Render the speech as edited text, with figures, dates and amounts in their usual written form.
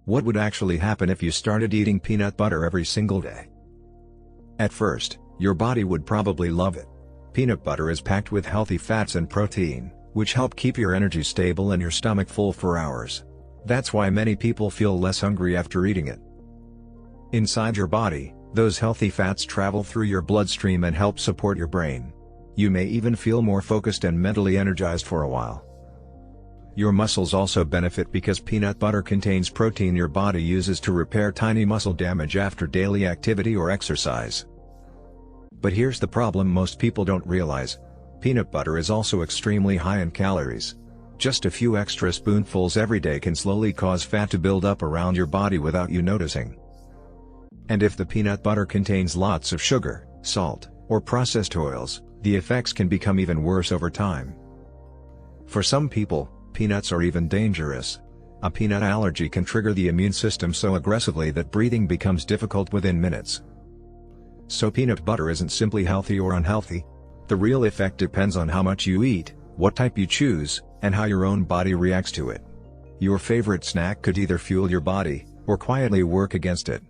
What would actually happen if you started eating peanut butter every single day? At first, your body would probably love it. Peanut butter is packed with healthy fats and protein, which help keep your energy stable and your stomach full for hours. That's why many people feel less hungry after eating it. Inside your body, those healthy fats travel through your bloodstream and help support your brain. You may even feel more focused and mentally energized for a while. Your muscles also benefit because peanut butter contains protein your body uses to repair tiny muscle damage after daily activity or exercise. But here's the problem most people don't realize. Peanut butter is also extremely high in calories. Just a few extra spoonfuls every day can slowly cause fat to build up around your body without you noticing. And if the peanut butter contains lots of sugar, salt, or processed oils, the effects can become even worse over time. For some people, peanuts are even dangerous. A peanut allergy can trigger the immune system so aggressively that breathing becomes difficult within minutes. So peanut butter isn't simply healthy or unhealthy. The real effect depends on how much you eat, what type you choose, and how your own body reacts to it. Your favorite snack could either fuel your body, or quietly work against it.